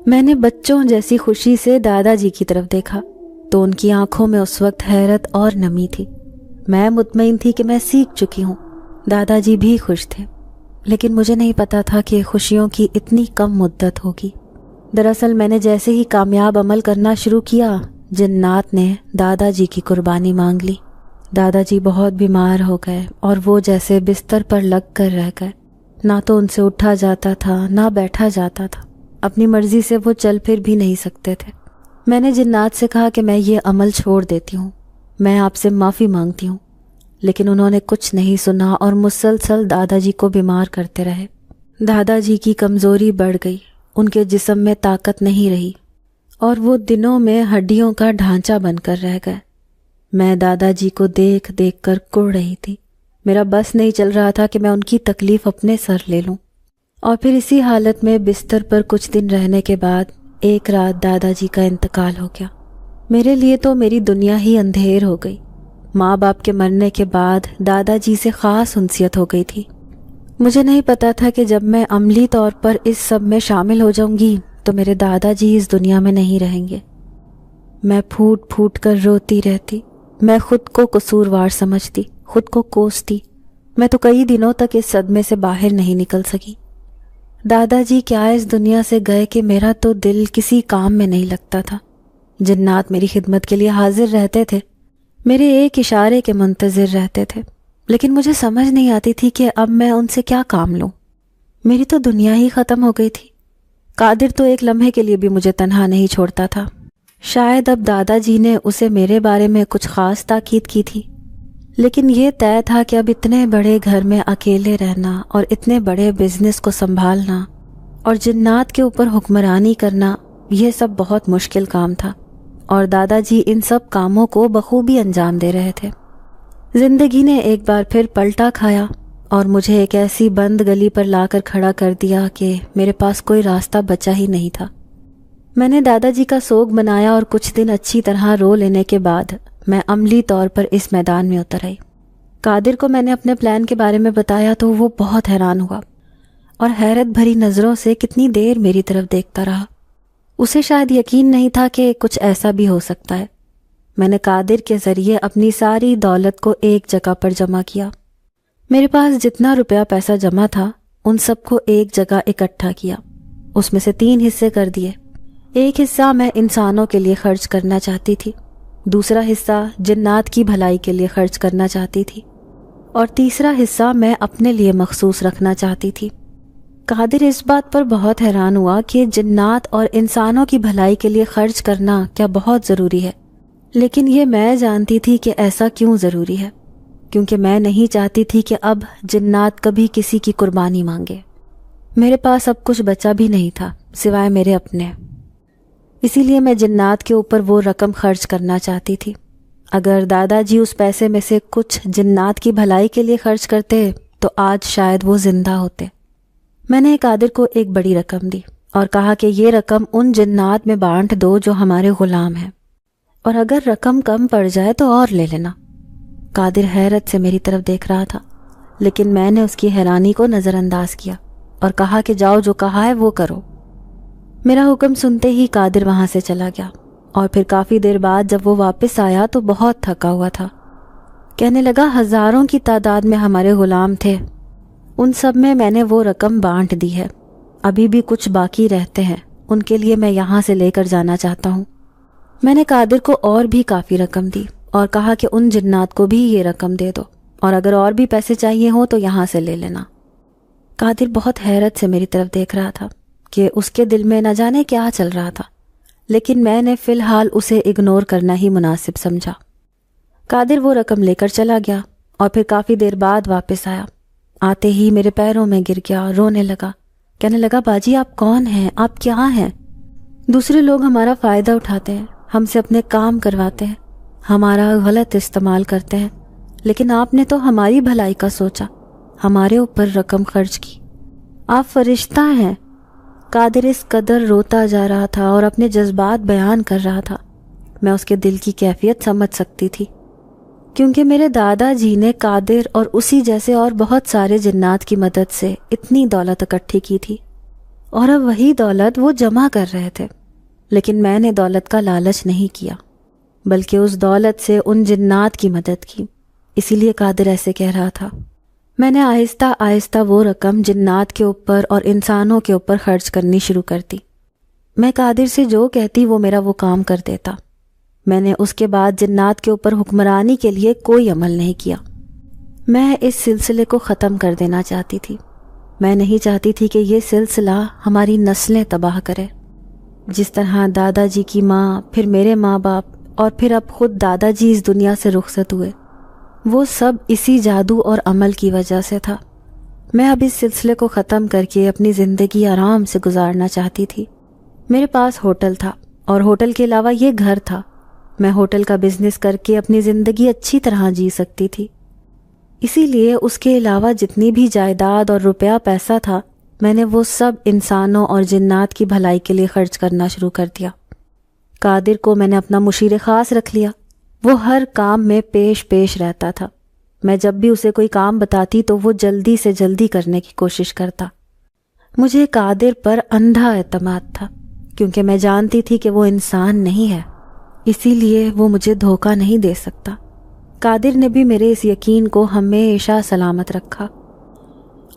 میں نے بچوں جیسی خوشی سے دادا جی کی طرف دیکھا تو ان کی آنکھوں میں اس وقت حیرت اور نمی تھی۔ میں مطمئن تھی کہ میں سیکھ چکی ہوں۔ دادا جی بھی خوش تھے، لیکن مجھے نہیں پتا تھا کہ خوشیوں کی اتنی کم مدت ہوگی۔ دراصل میں نے جیسے ہی کامیاب عمل کرنا شروع کیا، جنات نے دادا جی کی قربانی مانگ لی۔ دادا جی بہت بیمار ہو گئے اور وہ جیسے بستر پر لگ کر رہ گئے۔ نہ تو ان سے اٹھا جاتا تھا نہ بیٹھا جاتا تھا، اپنی مرضی سے وہ چل پھر بھی نہیں سکتے تھے۔ میں نے جنات سے کہا کہ میں یہ عمل چھوڑ دیتی ہوں، میں آپ سے معافی مانگتی ہوں، لیکن انہوں نے کچھ نہیں سنا اور مسلسل دادا جی کو بیمار کرتے رہے۔ دادا جی کی کمزوری بڑھ گئی، ان کے جسم میں طاقت نہیں رہی اور وہ دنوں میں ہڈیوں کا ڈھانچہ بن کر رہ گئے۔ میں دادا جی کو دیکھ دیکھ کر کڑ رہی تھی۔ میرا بس نہیں چل رہا تھا کہ میں ان کی تکلیف اپنے سر لے لوں۔ اور پھر اسی حالت میں بستر پر کچھ دن رہنے کے بعد ایک رات دادا جی کا انتقال ہو گیا۔ میرے لیے تو میری دنیا ہی اندھیر ہو گئی۔ ماں باپ کے مرنے کے بعد دادا جی سے خاص انسیت ہو گئی تھی۔ مجھے نہیں پتا تھا کہ جب میں عملی طور پر اس سب میں شامل ہو جاؤں گی تو میرے دادا جی اس دنیا میں نہیں رہیں گے۔ میں پھوٹ پھوٹ کر روتی رہتی، میں خود کو قصوروار سمجھتی، خود کو کوستی۔ میں تو کئی دنوں تک اس صدمے سے باہر نہیں نکل سکی۔ دادا جی کیا اس دنیا سے گئے کہ میرا تو دل کسی کام میں نہیں لگتا تھا۔ جنات میری خدمت کے لیے حاضر رہتے تھے، میرے ایک اشارے کے منتظر رہتے تھے، لیکن مجھے سمجھ نہیں آتی تھی کہ اب میں ان سے کیا کام لوں۔ میری تو دنیا ہی ختم ہو گئی تھی۔ قادر تو ایک لمحے کے لیے بھی مجھے تنہا نہیں چھوڑتا تھا۔ شاید اب دادا جی نے اسے میرے بارے میں کچھ خاص تاکید کی تھی، لیکن یہ طے تھا کہ اب اتنے بڑے گھر میں اکیلے رہنا اور اتنے بڑے بزنس کو سنبھالنا اور جنات کے اوپر حکمرانی کرنا، یہ سب بہت مشکل کام تھا، اور دادا جی ان سب کاموں کو بخوبی انجام دے رہے تھے۔ زندگی نے ایک بار پھر پلٹا کھایا اور مجھے ایک ایسی بند گلی پر لا کر کھڑا کر دیا کہ میرے پاس کوئی راستہ بچا ہی نہیں تھا۔ میں نے دادا جی کا سوگ منایا اور کچھ دن اچھی طرح رو لینے کے بعد میں عملی طور پر اس میدان میں اتر آئی۔ قادر کو میں نے اپنے پلان کے بارے میں بتایا تو وہ بہت حیران ہوا اور حیرت بھری نظروں سے کتنی دیر میری طرف دیکھتا رہا۔ اسے شاید یقین نہیں تھا کہ کچھ ایسا بھی ہو سکتا ہے۔ میں نے قادر کے ذریعے اپنی ساری دولت کو ایک جگہ پر جمع کیا۔ میرے پاس جتنا روپیہ پیسہ جمع تھا ان سب کو ایک جگہ اکٹھا کیا، اس میں سے 3 حصے کر دیے۔ ایک حصہ میں انسانوں کے لیے خرچ کرنا چاہتی تھی، دوسرا حصہ جنات کی بھلائی کے لیے خرچ کرنا چاہتی تھی، اور تیسرا حصہ میں اپنے لیے مخصوص رکھنا چاہتی تھی۔ قادر اس بات پر بہت حیران ہوا کہ جنات اور انسانوں کی بھلائی کے لیے خرچ کرنا کیا بہت ضروری ہے، لیکن یہ میں جانتی تھی کہ ایسا کیوں ضروری ہے، کیونکہ میں نہیں چاہتی تھی کہ اب جنات کبھی کسی کی قربانی مانگے۔ میرے پاس اب کچھ بچا بھی نہیں تھا سوائے میرے اپنے، اسی لیے میں جنات کے اوپر وہ رقم خرچ کرنا چاہتی تھی۔ اگر دادا جی اس پیسے میں سے کچھ جنات کی بھلائی کے لیے خرچ کرتے تو آج شاید وہ زندہ ہوتے۔ میں نے قادر کو ایک بڑی رقم دی اور کہا کہ یہ رقم ان جنات میں بانٹ دو جو ہمارے غلام ہیں، اور اگر رقم کم پڑ جائے تو اور لے لینا۔ قادر حیرت سے میری طرف دیکھ رہا تھا، لیکن میں نے اس کی حیرانی کو نظر انداز کیا اور کہا کہ جاؤ، جو کہا ہے وہ کرو۔ میرا حکم سنتے ہی قادر وہاں سے چلا گیا، اور پھر کافی دیر بعد جب وہ واپس آیا تو بہت تھکا ہوا تھا۔ کہنے لگا ہزاروں کی تعداد میں ہمارے غلام تھے، ان سب میں نے وہ رقم بانٹ دی ہے، ابھی بھی کچھ باقی رہتے ہیں، ان کے لیے میں یہاں سے لے کر جانا چاہتا ہوں۔ میں نے قادر کو اور بھی کافی رقم دی اور کہا کہ ان جنات کو بھی یہ رقم دے دو، اور اگر اور بھی پیسے چاہیے ہوں تو یہاں سے لے لینا۔ قادر بہت حیرت سے میری طرف دیکھ رہا تھا کہ اس کے دل میں نہ جانے کیا چل رہا تھا، لیکن میں نے فی الحال اسے اگنور کرنا ہی مناسب سمجھا۔ قادر وہ رقم لے کر چلا گیا اور پھر کافی دیر بعد واپس آیا۔ آتے ہی میرے پیروں میں گر گیا، رونے لگا، کہنے لگا باجی آپ کون ہیں، آپ کیا ہیں؟ دوسرے لوگ ہمارا فائدہ اٹھاتے ہیں، ہم سے اپنے کام کرواتے ہیں، ہمارا غلط استعمال کرتے ہیں، لیکن آپ نے تو ہماری بھلائی کا سوچا، ہمارے اوپر رقم خرچ کی، آپ فرشتہ ہیں۔ قادر اس قدر روتا جا رہا تھا اور اپنے جذبات بیان کر رہا تھا، میں اس کے دل کی کیفیت سمجھ سکتی تھی، کیونکہ میرے دادا جی نے قادر اور اسی جیسے اور بہت سارے جنات کی مدد سے اتنی دولت اکٹھی کی تھی، اور اب وہی دولت وہ جمع کر رہے تھے۔ لیکن میں نے دولت کا لالچ نہیں کیا، بلکہ اس دولت سے ان جنات کی مدد کی، اسی لیے قادر ایسے کہہ رہا تھا۔ میں نے آہستہ آہستہ وہ رقم جنات کے اوپر اور انسانوں کے اوپر خرچ کرنی شروع کر دی۔ میں قادر سے جو کہتی وہ میرا وہ کام کر دیتا۔ میں نے اس کے بعد جنات کے اوپر حکمرانی کے لیے کوئی عمل نہیں کیا۔ میں اس سلسلے کو ختم کر دینا چاہتی تھی۔ میں نہیں چاہتی تھی کہ یہ سلسلہ ہماری نسلیں تباہ کرے۔ جس طرح دادا جی کی ماں، پھر میرے ماں باپ اور پھر اب خود دادا جی اس دنیا سے رخصت ہوئے، وہ سب اسی جادو اور عمل کی وجہ سے تھا۔ میں اب اس سلسلے کو ختم کر کے اپنی زندگی آرام سے گزارنا چاہتی تھی۔ میرے پاس ہوٹل تھا اور ہوٹل کے علاوہ یہ گھر تھا۔ میں ہوٹل کا بزنس کر کے اپنی زندگی اچھی طرح جی سکتی تھی۔ اسی لیے اس کے علاوہ جتنی بھی جائیداد اور روپیہ پیسہ تھا، میں نے وہ سب انسانوں اور جنات کی بھلائی کے لیے خرچ کرنا شروع کر دیا۔ قادر کو میں نے اپنا مشیر خاص رکھ لیا۔ وہ ہر کام میں پیش رہتا تھا۔ میں جب بھی اسے کوئی کام بتاتی تو وہ جلدی سے جلدی کرنے کی کوشش کرتا۔ مجھے قادر پر اندھا اعتماد تھا، کیونکہ میں جانتی تھی کہ وہ انسان نہیں ہے، اسی لیے وہ مجھے دھوکہ نہیں دے سکتا۔ قادر نے بھی میرے اس یقین کو ہمیشہ سلامت رکھا۔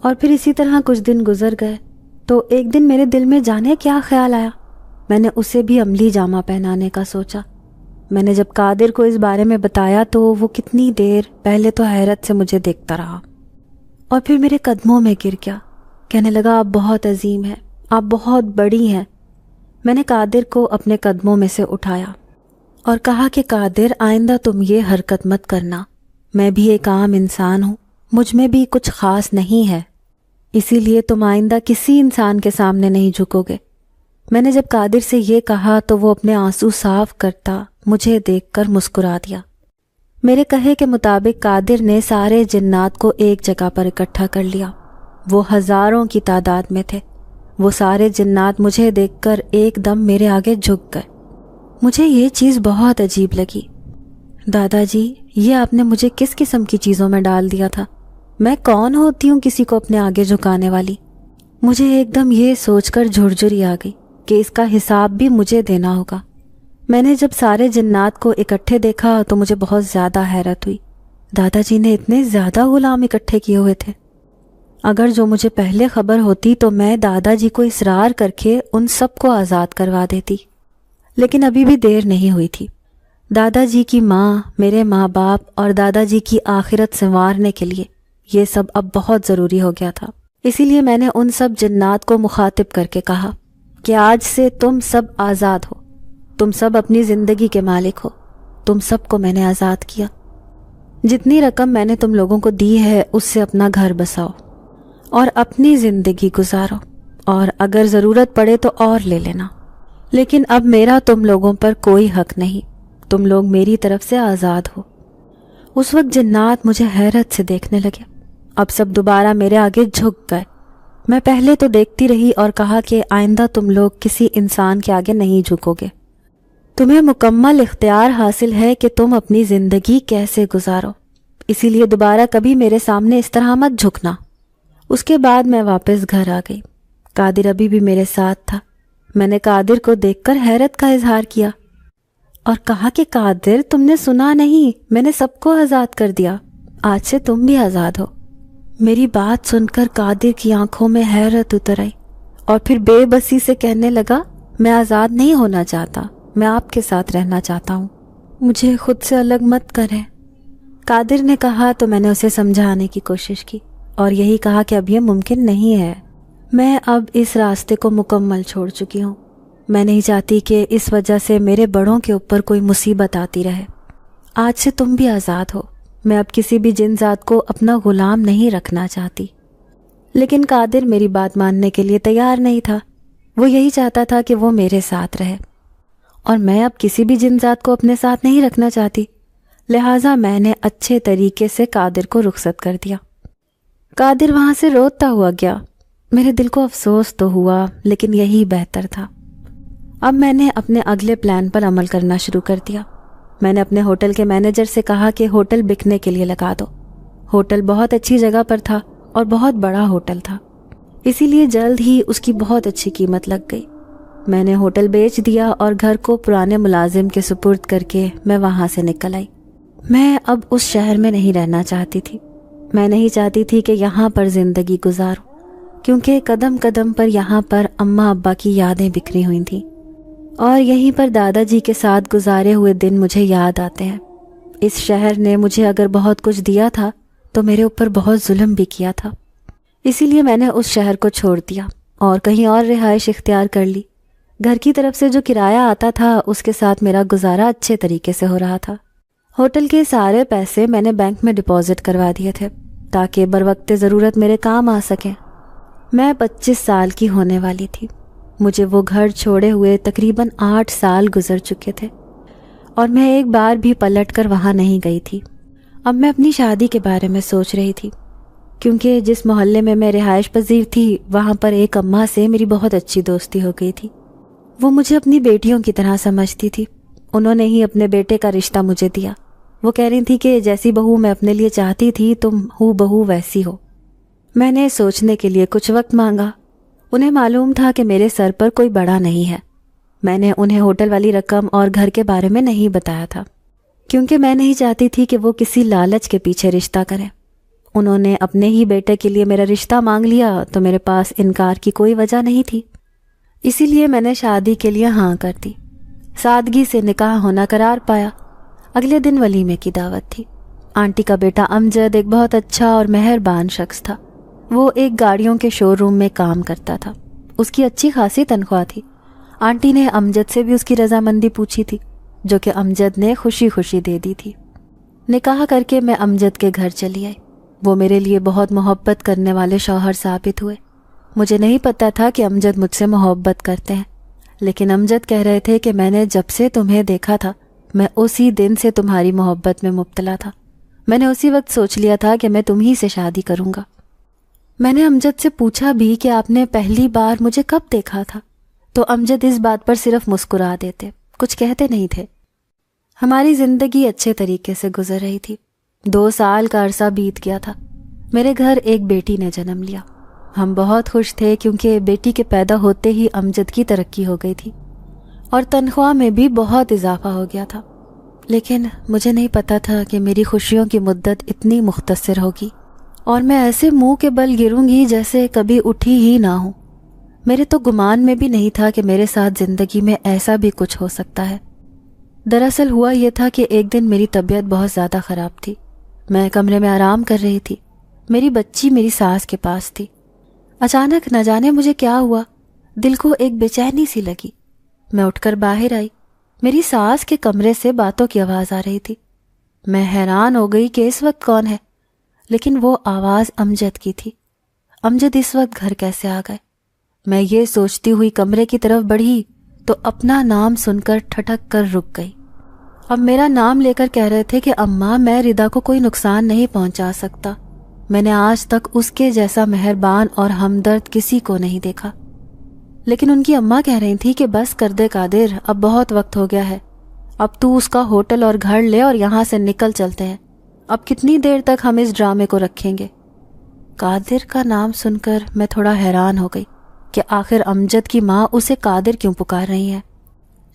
اور پھر اسی طرح کچھ دن گزر گئے تو ایک دن میرے دل میں جانے کیا خیال آیا، میں نے اسے بھی عملی جامہ پہنانے کا سوچا۔ میں نے جب قادر کو اس بارے میں بتایا تو وہ کتنی دیر پہلے تو حیرت سے مجھے دیکھتا رہا اور پھر میرے قدموں میں گر گیا، کہنے لگا آپ بہت عظیم ہیں، آپ بہت بڑی ہیں۔ میں نے قادر کو اپنے قدموں میں سے اٹھایا اور کہا کہ قادر آئندہ تم یہ حرکت مت کرنا، میں بھی ایک عام انسان ہوں، مجھ میں بھی کچھ خاص نہیں ہے، اسی لیے تم آئندہ کسی انسان کے سامنے نہیں جھکو گے۔ میں نے جب قادر سے یہ کہا تو وہ اپنے آنسو صاف کرتا مجھے دیکھ کر مسکرا دیا۔ میرے کہے کے مطابق قادر نے سارے جنات کو ایک جگہ پر اکٹھا کر لیا۔ وہ ہزاروں کی تعداد میں تھے۔ وہ سارے جنات مجھے دیکھ کر ایک دم میرے آگے جھک گئے۔ مجھے یہ چیز بہت عجیب لگی۔ دادا جی، یہ آپ نے مجھے کس قسم کی چیزوں میں ڈال دیا تھا؟ میں کون ہوتی ہوں کسی کو اپنے آگے جھکانے والی؟ مجھے ایک دم یہ سوچ کر جھرجھری آ گئی کہ اس کا حساب بھی مجھے دینا ہوگا۔ میں نے جب سارے جنات کو اکٹھے دیکھا تو مجھے بہت زیادہ حیرت ہوئی۔ دادا جی نے اتنے زیادہ غلام اکٹھے کیے ہوئے تھے۔ اگر جو مجھے پہلے خبر ہوتی تو میں دادا جی کو اصرار کر کے ان سب کو آزاد کروا دیتی، لیکن ابھی بھی دیر نہیں ہوئی تھی۔ دادا جی کی ماں، میرے ماں باپ اور دادا جی کی آخرت سنوارنے کے لیے یہ سب اب بہت ضروری ہو گیا تھا۔ اسی لیے میں نے ان سب جنات کو مخاطب کر کے کہا کہ آج سے تم سب آزاد ہو، تم سب اپنی زندگی کے مالک ہو، تم سب کو میں نے آزاد کیا۔ جتنی رقم میں نے تم لوگوں کو دی ہے اس سے اپنا گھر بساؤ اور اپنی زندگی گزارو، اور اگر ضرورت پڑے تو اور لے لینا، لیکن اب میرا تم لوگوں پر کوئی حق نہیں، تم لوگ میری طرف سے آزاد ہو۔ اس وقت جنات مجھے حیرت سے دیکھنے لگے۔ اب سب دوبارہ میرے آگے جھک گئے۔ میں پہلے تو دیکھتی رہی اور کہا کہ آئندہ تم لوگ کسی انسان کے آگے نہیں جھکو گے، تمہیں مکمل اختیار حاصل ہے کہ تم اپنی زندگی کیسے گزارو، اسی لیے دوبارہ کبھی میرے سامنے اس طرح مت جھکنا۔ اس کے بعد میں واپس گھر آ گئی۔ قادر ابھی بھی میرے ساتھ تھا۔ میں نے قادر کو دیکھ کر حیرت کا اظہار کیا اور کہا کہ قادر، تم نے سنا نہیں، میں نے سب کو آزاد کر دیا، آج سے تم بھی آزاد ہو۔ میری بات سن کر قادر کی آنکھوں میں حیرت اتر آئی اور پھر بے بسی سے کہنے لگا، میں آزاد نہیں ہونا چاہتا، میں آپ کے ساتھ رہنا چاہتا ہوں، مجھے خود سے الگ مت کریں۔ قادر نے کہا تو میں نے اسے سمجھانے کی کوشش کی اور یہی کہا کہ اب یہ ممکن نہیں ہے، میں اب اس راستے کو مکمل چھوڑ چکی ہوں، میں نہیں چاہتی کہ اس وجہ سے میرے بڑوں کے اوپر کوئی مصیبت آتی رہے۔ آج سے تم بھی آزاد ہو، میں اب کسی بھی جن ذات کو اپنا غلام نہیں رکھنا چاہتی۔ لیکن قادر میری بات ماننے کے لیے تیار نہیں تھا۔ وہ یہی چاہتا تھا کہ وہ میرے ساتھ رہے، اور میں اب کسی بھی جن ذات کو اپنے ساتھ نہیں رکھنا چاہتی، لہٰذا میں نے اچھے طریقے سے قادر کو رخصت کر دیا۔ قادر وہاں سے روتا ہوا گیا۔ میرے دل کو افسوس تو ہوا، لیکن یہی بہتر تھا۔ اب میں نے اپنے اگلے پلان پر عمل کرنا شروع کر دیا۔ میں نے اپنے ہوٹل کے مینیجر سے کہا کہ ہوٹل بکنے کے لیے لگا دو۔ ہوٹل بہت اچھی جگہ پر تھا اور بہت بڑا ہوٹل تھا، اسی لیے جلد ہی اس کی بہت اچھی قیمت لگ گئی۔ میں نے ہوٹل بیچ دیا اور گھر کو پرانے ملازم کے سپرد کر کے میں وہاں سے نکل آئی۔ میں اب اس شہر میں نہیں رہنا چاہتی تھی۔ میں نہیں چاہتی تھی کہ یہاں پر زندگی گزاروں، کیونکہ قدم قدم پر یہاں پر اماں ابا کی یادیں بکھری ہوئی تھیں، اور یہیں پر دادا جی کے ساتھ گزارے ہوئے دن مجھے یاد آتے ہیں۔ اس شہر نے مجھے اگر بہت کچھ دیا تھا تو میرے اوپر بہت ظلم بھی کیا تھا، اسی لیے میں نے اس شہر کو چھوڑ دیا اور کہیں اور رہائش اختیار کر لی۔ گھر کی طرف سے جو کرایہ آتا تھا اس کے ساتھ میرا گزارا اچھے طریقے سے ہو رہا تھا۔ ہوٹل کے سارے پیسے میں نے بینک میں ڈپازٹ کروا دیے تھے تاکہ بروقت ضرورت میرے کام آ سکیں۔ میں 25 سال کی ہونے والی تھی۔ مجھے وہ گھر چھوڑے ہوئے تقریباً 8 سال گزر چکے تھے، اور میں ایک بار بھی پلٹ کر وہاں نہیں گئی تھی۔ اب میں اپنی شادی کے بارے میں سوچ رہی تھی، کیونکہ جس محلے میں رہائش پذیر تھی وہاں پر ایک اماں سے میری بہت اچھی دوستی ہو گئی تھی۔ وہ مجھے اپنی بیٹیوں کی طرح سمجھتی تھی۔ انہوں نے ہی اپنے بیٹے کا رشتہ مجھے دیا۔ وہ کہہ رہی تھی کہ جیسی بہو میں اپنے لیے چاہتی تھی تم ہو بہو ویسی ہو۔ میں نے سوچنے کے لیے کچھ وقت مانگا۔ انہیں معلوم تھا کہ میرے سر پر کوئی بڑا نہیں ہے۔ میں نے انہیں ہوٹل والی رقم اور گھر کے بارے میں نہیں بتایا تھا، کیونکہ میں نہیں چاہتی تھی کہ وہ کسی لالچ کے پیچھے رشتہ کریں۔ انہوں نے اپنے ہی بیٹے کے لیے میرا رشتہ مانگ لیا تو میرے پاس انکار کی کوئی وجہ نہیں تھی، اسی لیے میں نے شادی کے لیے ہاں کر دی۔ سادگی سے نکاح ہونا قرار پایا۔ اگلے دن ولیمے کی دعوت تھی۔ آنٹی کا بیٹا امجد ایک بہت اچھا اور مہربان شخص تھا۔ وہ ایک گاڑیوں کے شو روم میں کام کرتا تھا۔ اس کی اچھی خاصی تنخواہ تھی۔ آنٹی نے امجد سے بھی اس کی رضامندی پوچھی تھی، جو کہ امجد نے خوشی خوشی دے دی تھی۔ نکاح کر کے میں امجد کے گھر چلی آئی۔ وہ میرے لیے بہت محبت کرنے والے شوہر ثابت ہوئے۔ مجھے نہیں پتا تھا کہ امجد مجھ سے محبت کرتے ہیں، لیکن امجد کہہ رہے تھے کہ میں نے جب سے تمہیں دیکھا تھا میں اسی دن سے تمہاری محبت میں مبتلا تھا۔ میں نے اسی وقت سوچ لیا تھا کہ میں تمہیں سے شادی کروں گا۔ میں نے امجد سے پوچھا بھی کہ آپ نے پہلی بار مجھے کب دیکھا تھا، تو امجد اس بات پر صرف مسکرا دیتے، کچھ کہتے نہیں تھے۔ ہماری زندگی اچھے طریقے سے گزر رہی تھی۔ 2 سال کا عرصہ بیت گیا تھا۔ میرے گھر ایک بیٹی نے جنم لیا۔ ہم بہت خوش تھے کیونکہ بیٹی کے پیدا ہوتے ہی امجد کی ترقی ہو گئی تھی اور تنخواہ میں بھی بہت اضافہ ہو گیا تھا، لیکن مجھے نہیں پتا تھا کہ میری خوشیوں کی مدت اتنی مختصر ہوگی اور میں ایسے منہ کے بل گروں گی جیسے کبھی اٹھی ہی نہ ہوں۔ میرے تو گمان میں بھی نہیں تھا کہ میرے ساتھ زندگی میں ایسا بھی کچھ ہو سکتا ہے۔ دراصل ہوا یہ تھا کہ ایک دن میری طبیعت بہت زیادہ خراب تھی۔ میں کمرے میں آرام کر رہی تھی۔ میری بچی میری ساس کے پاس تھی۔ اچانک نہ جانے مجھے کیا ہوا، دل کو ایک بے چینی سی لگی۔ میں اٹھ کر باہر آئی۔ میری ساس کے کمرے سے باتوں کی آواز آ رہی تھی۔ میں حیران ہو گئی کہ اس وقت کون ہے، لیکن وہ آواز امجد کی تھی۔ امجد اس وقت گھر کیسے آ گئے؟ میں یہ سوچتی ہوئی کمرے کی طرف بڑھی تو اپنا نام سن کر ٹھٹک کر رک گئی۔ اب میرا نام لے کر کہہ رہے تھے کہ اماں میں ردا کو کوئی نقصان نہیں پہنچا سکتا۔ میں نے آج تک اس کے جیسا مہربان اور ہمدرد کسی کو نہیں دیکھا۔ لیکن ان کی اماں کہہ رہی تھی کہ بس کر دے قادر، اب بہت وقت ہو گیا ہے، اب تو اس کا ہوٹل اور گھر لے اور یہاں سے نکل چلتے ہیں۔ اب کتنی دیر تک ہم اس ڈرامے کو رکھیں گے؟ قادر کا نام سن کر میں تھوڑا حیران ہو گئی کہ آخر امجد کی ماں اسے قادر کیوں پکار رہی ہیں۔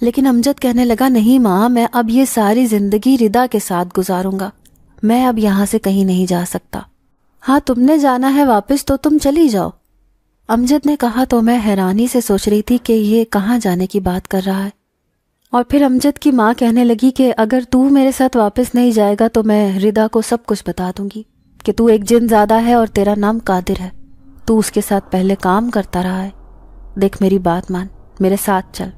لیکن امجد کہنے لگا، نہیں ماں، میں اب یہ ساری زندگی ردا کے ساتھ گزاروں گا، میں اب یہاں سے کہیں نہیں جا سکتا۔ ہاں تم نے جانا ہے واپس تو تم چلی جاؤ، امجد نے کہا تو میں حیرانی سے سوچ رہی تھی کہ یہ کہاں جانے کی بات کر رہا ہے۔ اور پھر امجد کی ماں کہنے لگی کہ اگر تو میرے ساتھ واپس نہیں جائے گا تو میں ردا کو سب کچھ بتا دوں گی کہ تو ایک جن زادہ ہے اور تیرا نام قادر ہے، تو اس کے ساتھ پہلے کام کرتا رہا ہے۔ دیکھ میری بات مان، میرے ساتھ چل۔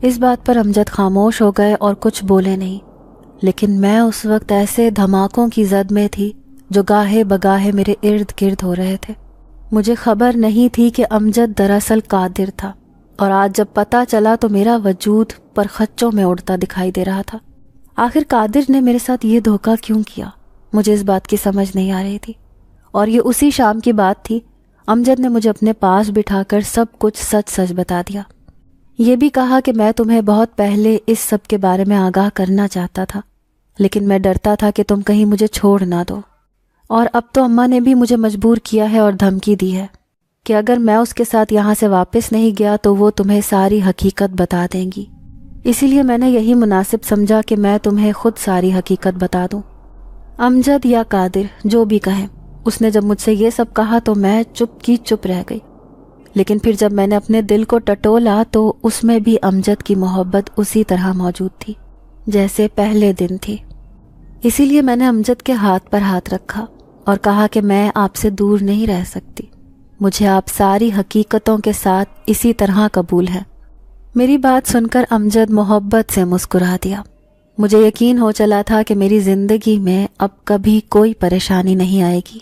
اس بات پر امجد خاموش ہو گئے اور کچھ بولے نہیں، لیکن میں اس وقت ایسے دھماکوں کی زد میں تھی جو گاہے بگاہے میرے ارد گرد ہو رہے تھے۔ مجھے خبر نہیں تھی کہ امجد دراصل قادر تھا، اور آج جب پتہ چلا تو میرا وجود پر خچوں میں اڑتا دکھائی دے رہا تھا۔ آخر قادر نے میرے ساتھ یہ دھوکہ کیوں کیا؟ مجھے اس بات کی سمجھ نہیں آ رہی تھی، اور یہ اسی شام کی بات تھی۔ امجد نے مجھے اپنے پاس بٹھا کر سب کچھ سچ سچ بتا دیا۔ یہ بھی کہا کہ میں تمہیں بہت پہلے اس سب کے بارے میں آگاہ کرنا چاہتا تھا، لیکن میں ڈرتا تھا کہ تم کہیں مجھے چھوڑ نہ دو، اور اب تو اماں نے بھی مجھے مجبور کیا ہے اور دھمکی دی ہے کہ اگر میں اس کے ساتھ یہاں سے واپس نہیں گیا تو وہ تمہیں ساری حقیقت بتا دیں گی۔ اسی لیے میں نے یہی مناسب سمجھا کہ میں تمہیں خود ساری حقیقت بتا دوں۔ امجد یا قادر جو بھی کہیں، اس نے جب مجھ سے یہ سب کہا تو میں چپ کی چپ رہ گئی، لیکن پھر جب میں نے اپنے دل کو ٹٹولا تو اس میں بھی امجد کی محبت اسی طرح موجود تھی جیسے پہلے دن تھی۔ اسی لیے میں نے امجد کے ہاتھ پر ہاتھ رکھا اور کہا کہ میں آپ سے دور نہیں رہ سکتی، مجھے آپ ساری حقیقتوں کے ساتھ اسی طرح قبول ہے۔ میری بات سن کر امجد محبت سے مسکرا دیا۔ مجھے یقین ہو چلا تھا کہ میری زندگی میں اب کبھی کوئی پریشانی نہیں آئے گی۔